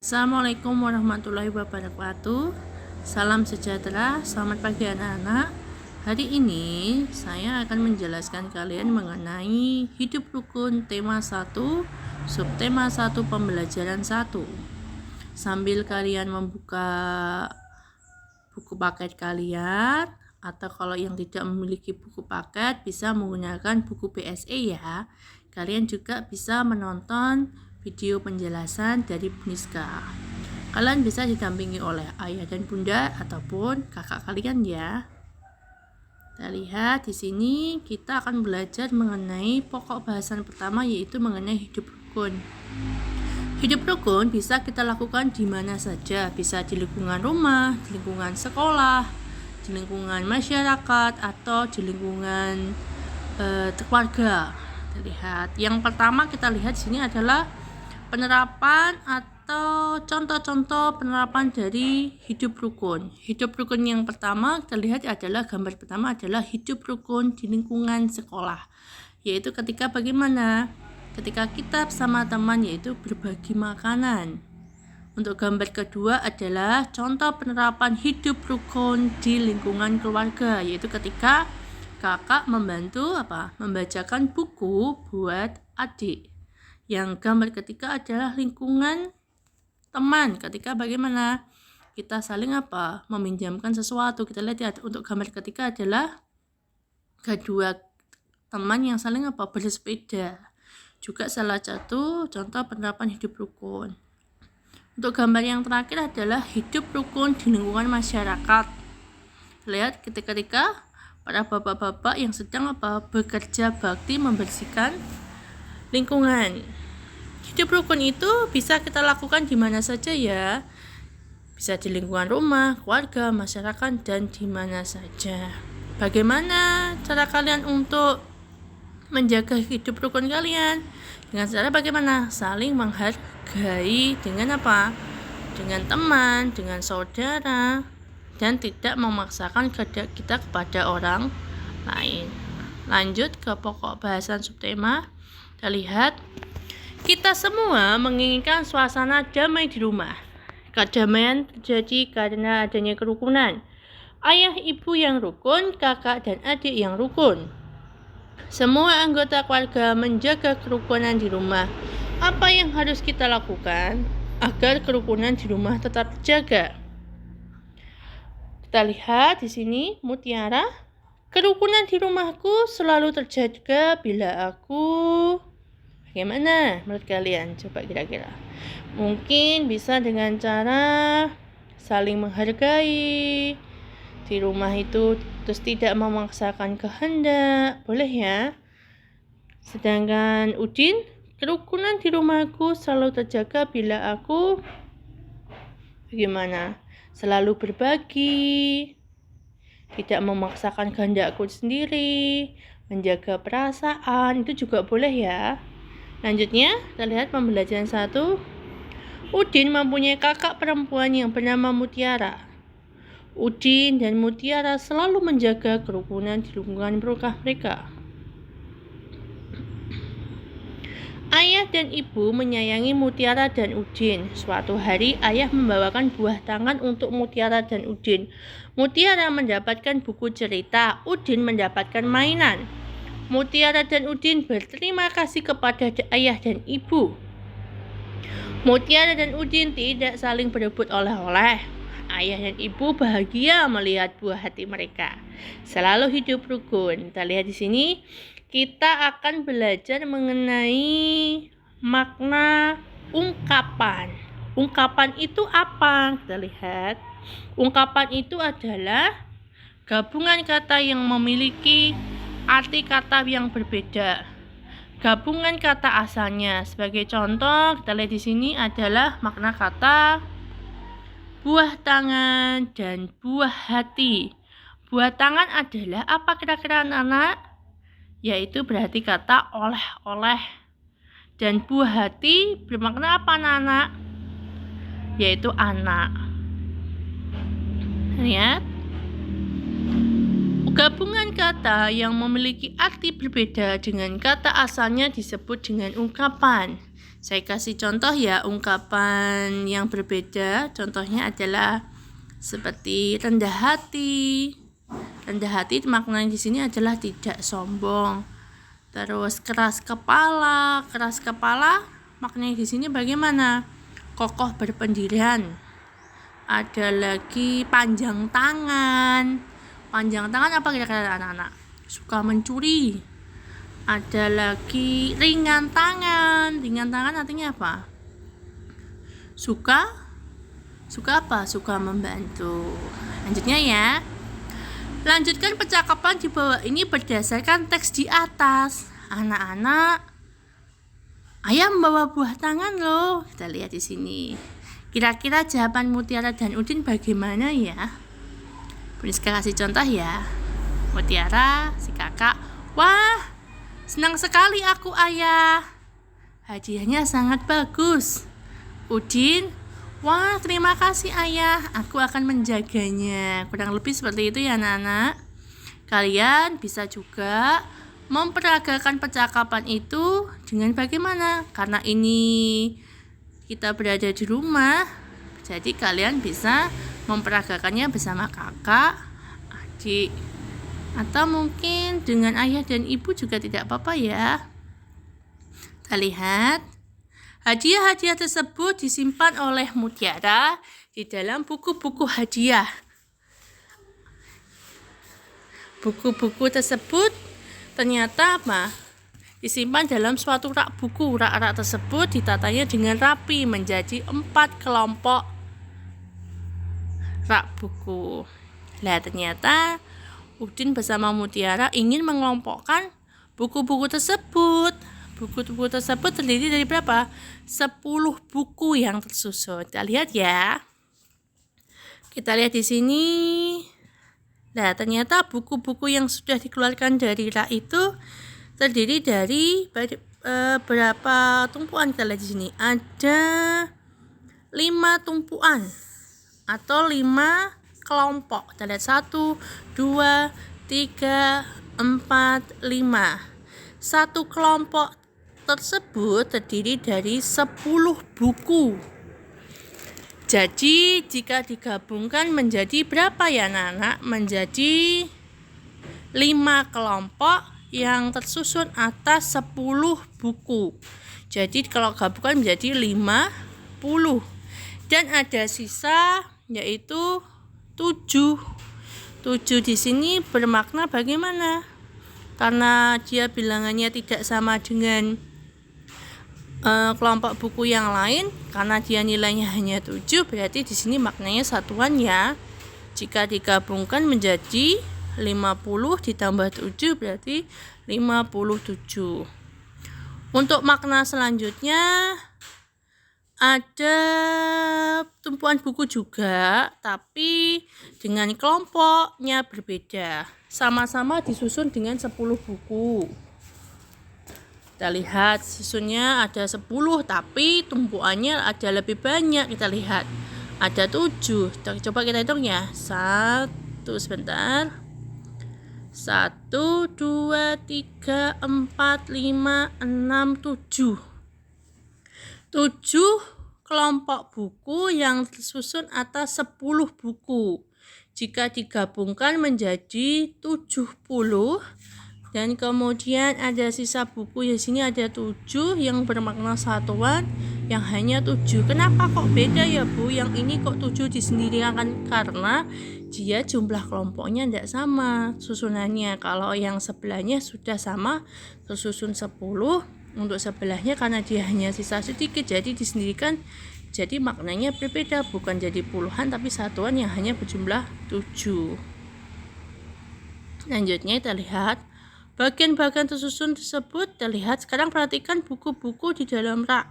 Assalamualaikum warahmatullahi wabarakatuh. Salam sejahtera, selamat pagi anak-anak. Hari ini saya akan menjelaskan kalian mengenai hidup rukun tema 1, subtema 1 pembelajaran 1. Sambil kalian membuka buku paket kalian, atau kalau yang tidak memiliki buku paket bisa menggunakan buku BSE ya. Kalian juga bisa menonton video penjelasan dari Buniska. Kalian bisa didampingi oleh ayah dan bunda ataupun kakak kalian ya. Kita lihat di sini kita akan belajar mengenai pokok bahasan pertama, yaitu mengenai hidup rukun. Hidup rukun bisa kita lakukan di mana saja, bisa di lingkungan rumah, di lingkungan sekolah, di lingkungan masyarakat, atau di lingkungan keluarga. Kita lihat. Yang pertama kita lihat di sini adalah penerapan atau contoh-contoh penerapan dari hidup rukun. Hidup rukun yang pertama kita lihat adalah gambar pertama adalah hidup rukun di lingkungan sekolah, yaitu ketika bagaimana? Ketika kita bersama teman, yaitu berbagi makanan. Untuk gambar kedua adalah contoh penerapan hidup rukun di lingkungan keluarga, yaitu ketika kakak membantu membacakan buku buat adik. Yang gambar ketiga adalah lingkungan teman, ketika bagaimana kita saling meminjamkan sesuatu. Kita lihat ya, untuk gambar ketiga adalah kedua teman yang saling bersepeda, juga salah satu contoh penerapan hidup rukun. Untuk gambar yang terakhir adalah hidup rukun di lingkungan masyarakat. Lihat ketika para bapak-bapak yang sedang bekerja bakti membersihkan lingkungan. Hidup rukun itu bisa kita lakukan di mana saja ya. Bisa di lingkungan rumah, keluarga, masyarakat, dan di mana saja. Bagaimana cara kalian untuk menjaga hidup rukun kalian? Dengan cara bagaimana? Saling menghargai dengan dengan teman, dengan saudara, dan tidak memaksakan kita kepada orang lain. Lanjut ke pokok bahasan subtema. Kita lihat, kita semua menginginkan suasana damai di rumah. Kedamaian terjadi karena adanya kerukunan. Ayah ibu yang rukun, kakak dan adik yang rukun. Semua anggota keluarga menjaga kerukunan di rumah. Apa yang harus kita lakukan agar kerukunan di rumah tetap terjaga? Kita lihat di sini Mutiara. Kerukunan di rumahku selalu terjaga bila aku... Bagaimana menurut kalian? Coba kira-kira. Mungkin bisa dengan cara saling menghargai di rumah itu, terus tidak memaksakan kehendak. Boleh ya? Sedangkan Udin, kerukunan di rumahku selalu terjaga bila aku bagaimana? Selalu berbagi, tidak memaksakan kehendakku sendiri, menjaga perasaan, itu juga boleh ya. Lanjutnya, kita lihat pembelajaran 1. Udin mempunyai kakak perempuan yang bernama Mutiara. Udin dan Mutiara selalu menjaga kerukunan di lingkungan mereka. Ayah dan ibu menyayangi Mutiara dan Udin. Suatu hari, ayah membawakan buah tangan untuk Mutiara dan Udin. Mutiara mendapatkan buku cerita, Udin mendapatkan mainan. Mutiara dan Udin berterima kasih kepada ayah dan ibu. Mutiara dan Udin tidak saling berebut oleh-oleh. Ayah dan ibu bahagia melihat buah hati mereka. Selalu hidup rukun. Kita lihat di sini, kita akan belajar mengenai makna ungkapan. Ungkapan itu apa? Kita lihat. Ungkapan itu adalah gabungan kata yang memiliki arti kata yang berbeda. Gabungan kata asalnya. Sebagai contoh, kita lihat di sini adalah makna kata buah tangan dan buah hati. Buah tangan adalah apa kira-kira anak-anak? Yaitu berarti kata oleh-oleh. Dan buah hati bermakna apa anak-anak? Yaitu anak. Lihat. Gabungan kata yang memiliki arti berbeda dengan kata asalnya disebut dengan ungkapan. Saya kasih contoh ya, ungkapan yang berbeda. Contohnya adalah seperti rendah hati. Rendah hati maknanya di sini adalah tidak sombong. Terus keras kepala. Keras kepala maknanya di sini bagaimana? Kokoh berpendirian. Ada lagi panjang tangan. Panjang tangan apa kira-kira anak-anak? Suka mencuri. Ada lagi ringan tangan. Ringan tangan artinya apa? Suka apa? Suka membantu. Lanjutnya ya. Lanjutkan percakapan di bawah ini berdasarkan teks di atas. Anak-anak, ayah membawa buah tangan loh. Kita lihat di sini. Kira-kira jawaban Mutiara dan Udin bagaimana ya? Buniska kasih contoh ya. Mutiara, si kakak, wah, senang sekali aku ayah. Hadiahnya sangat bagus. Udin, wah terima kasih ayah, aku akan menjaganya. Kurang lebih seperti itu ya anak-anak. Kalian bisa juga memperagakan percakapan itu dengan bagaimana? Karena ini kita berada di rumah, jadi kalian bisa memperagakannya bersama kakak, adik, atau mungkin dengan ayah dan ibu juga tidak apa-apa ya. Kita lihat. Hadiah-hadiah tersebut disimpan oleh Mutiara di dalam buku-buku hadiah. Buku-buku tersebut ternyata apa? Disimpan dalam suatu rak buku. Rak-rak tersebut ditatanya dengan rapi menjadi 4 kelompok rak buku. Nah, ternyata Udin bersama Mutiara ingin mengelompokkan buku-buku tersebut. Buku-buku tersebut terdiri dari berapa? 10 buku yang tersusun. Kita lihat ya. Kita lihat di sini. Nah, ternyata buku-buku yang sudah dikeluarkan dari rak itu terdiri dari berapa tumpuan? Kita lihat di sini. Ada 5 tumpuan atau 5 kelompok. Kita lihat 1, 2, 3, 4, 5. Satu kelompok tersebut terdiri dari 10 buku. Jadi jika digabungkan menjadi berapa ya anak-anak? Menjadi 5 kelompok yang tersusun atas 10 buku. Jadi kalau gabungkan menjadi 50. Dan ada sisa yaitu 7. 7 di sini bermakna bagaimana? Karena dia bilangannya tidak sama dengan kelompok buku yang lain, karena dia nilainya hanya 7, berarti di sini maknanya satuan ya. Jika digabungkan menjadi 50 ditambah 7 berarti 57. Untuk makna selanjutnya ada tumpuan buku juga, tapi dengan kelompoknya berbeda. Sama-sama disusun dengan 10 buku. Kita lihat susunnya ada 10, tapi tumpuannya ada lebih banyak. Kita lihat ada 7. Coba kita hitung ya. 1, sebentar. 1, 2, 3, 4, 5, 6, 7. 7 kelompok buku yang tersusun atas 10 buku. Jika digabungkan menjadi 70. Dan kemudian ada sisa buku di sini ada 7 yang bermakna satuan yang hanya 7. Kenapa kok beda ya Bu? Yang ini kok 7 disendirikan? Karena dia jumlah kelompoknya tidak sama susunannya. Kalau yang sebelahnya sudah sama tersusun 10, untuk sebelahnya karena dia hanya sisa sedikit jadi disendirikan. Jadi maknanya berbeda, bukan jadi puluhan tapi satuan yang hanya berjumlah 7. Selanjutnya kita lihat bagian-bagian tersusun tersebut. Terlihat sekarang perhatikan buku-buku di dalam rak.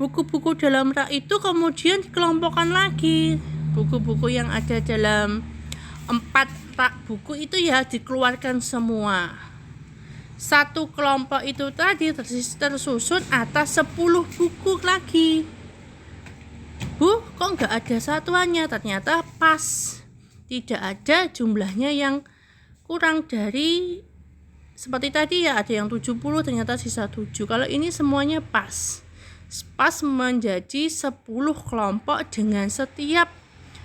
Buku-buku dalam rak itu kemudian dikelompokkan lagi. Buku-buku yang ada dalam 4 rak buku itu ya dikeluarkan semua. Satu kelompok itu tadi tersusun atas 10 buku lagi. Bu, kok nggak ada satuannya? Ternyata pas. Tidak ada jumlahnya yang kurang dari seperti tadi ya, ada yang 70 ternyata sisa 7. Kalau ini semuanya pas. pas menjadi 10 kelompok dengan setiap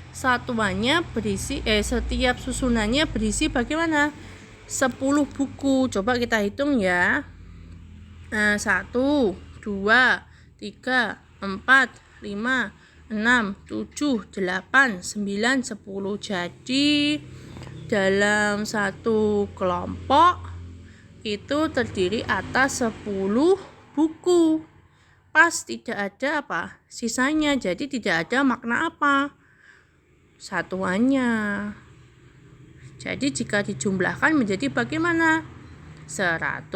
satuannya berisi setiap susunannya berisi bagaimana? 10 buku. Coba kita hitung ya. 1, 2, 3, 4, 5, 6, 7, 8, 9, 10. Jadi dalam satu kelompok itu terdiri atas 10 buku. Pas tidak ada sisanya, jadi tidak ada makna satuannya. Jadi jika dijumlahkan menjadi bagaimana? 100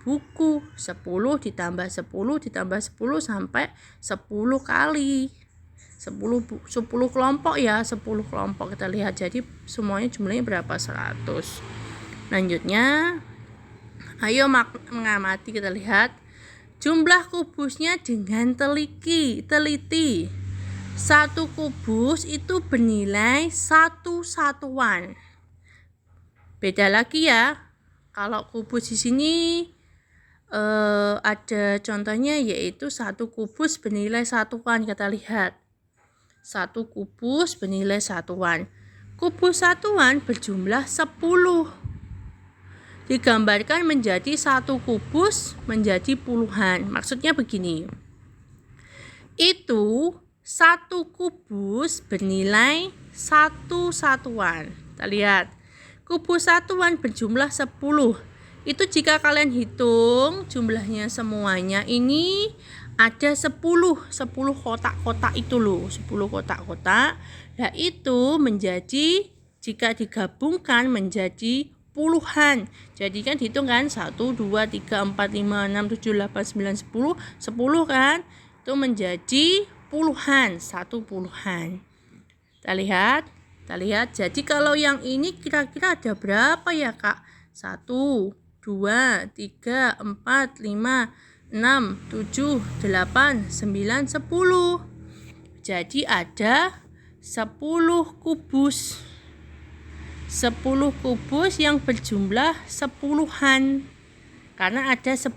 buku. 10 ditambah 10 ditambah 10 sampai 10 kali. 10 kelompok ya, 10 kelompok kita lihat. Jadi semuanya jumlahnya berapa? 100. Lanjutnya, ayo mengamati, kita lihat jumlah kubusnya dengan teliti. 1 kubus itu bernilai 1 satuan. Beda lagi ya. Kalau kubus di sini ada contohnya, yaitu 1 kubus bernilai satuan. Kita lihat 1 kubus bernilai satuan. Kubus satuan berjumlah 10. Digambarkan menjadi 1 kubus menjadi puluhan. Maksudnya begini. Itu 1 kubus bernilai 1 satuan. Kita lihat. Kubus satuan berjumlah 10. Itu jika kalian hitung jumlahnya semuanya ini ada 10 kotak-kotak itu loh. 10 kotak-kotak. Nah itu menjadi, jika digabungkan menjadi puluhan. Jadi kan dihitung kan 1, 2, 3, 4, 5, 6, 7, 8, 9, 10. 10 kan itu menjadi puluhan, 1 puluhan. Kita lihat. Jadi kalau yang ini kira-kira ada berapa ya Kak? 1, 2, 3, 4, 5, 6, 7, 8, 9, 10. Jadi ada 10 kubus. 10 kubus yang berjumlah sepuluhan. Karena ada 10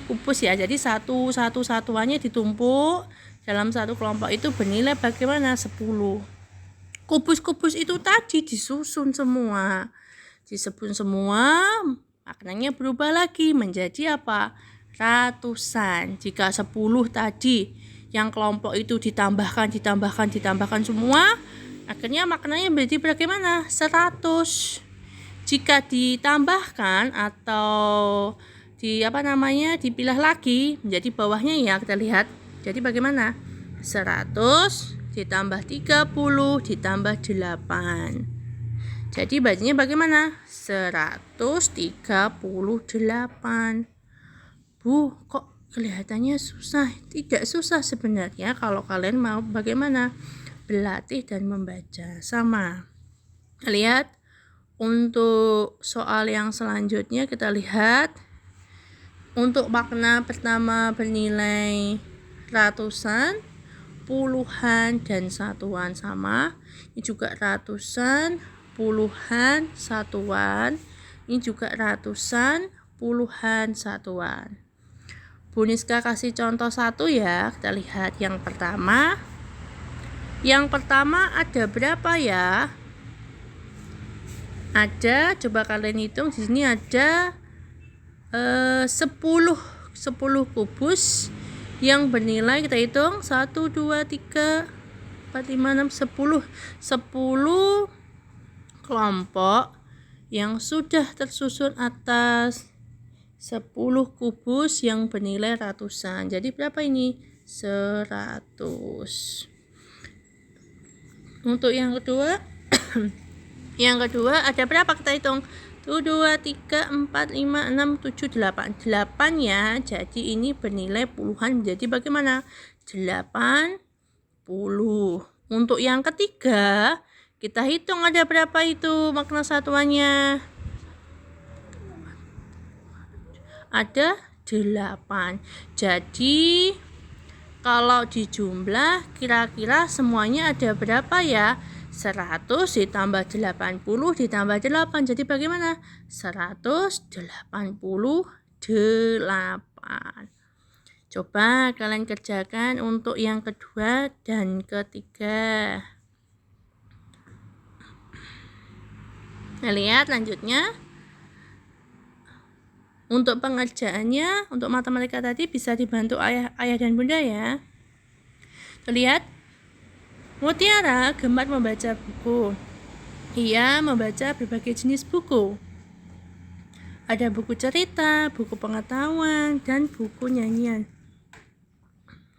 kubus ya. Jadi satuannya ditumpuk dalam satu kelompok itu bernilai bagaimana? 10. Kubus-kubus itu tadi disusun semua. Disebut semua, maknanya berubah lagi menjadi ratusan. Jika 10 tadi yang kelompok itu ditambahkan semua, akhirnya maknanya menjadi bagaimana? 100. Jika ditambahkan atau dipilah lagi menjadi bawahnya ya, kita lihat. Jadi bagaimana? 100 ditambah 30 ditambah 8. Jadi bacanya bagaimana? 138. Bu, kok kelihatannya susah? Tidak susah sebenarnya kalau kalian mau bagaimana? Berlatih dan membaca. Sama. Lihat, untuk soal yang selanjutnya kita lihat. Untuk makna pertama bernilai ratusan, puluhan, dan satuan sama. Ini juga ratusan, puluhan, satuan. Ini juga ratusan, puluhan, satuan. Bu Niska kasih contoh 1 ya. Kita lihat yang pertama. Yang pertama ada berapa ya? Ada, coba kalian hitung, di sini ada 10 kubus yang bernilai, kita hitung 1, 2, 3, 4, 5, 6, 10 kelompok yang sudah tersusun atas 10 kubus yang bernilai ratusan. Jadi berapa ini? 100. Untuk yang kedua ada berapa? Kita hitung 1, 2, 3, 4, 5, 6, 7, 8. 8 ya. Jadi ini bernilai puluhan menjadi bagaimana? 80. Untuk yang ketiga, kita hitung ada berapa itu makna satuannya? Ada 8. Jadi kalau dijumlah kira-kira semuanya ada berapa ya? 100 ditambah 80 ditambah 8. Jadi bagaimana? 188. Coba kalian kerjakan untuk yang kedua dan ketiga. Nah, lihat lanjutnya. Untuk pengerjaannya, untuk matematika tadi bisa dibantu ayah dan bunda ya. Lihat, Mutiara gemar membaca buku. Ia membaca berbagai jenis buku. Ada buku cerita, buku pengetahuan, dan buku nyanyian.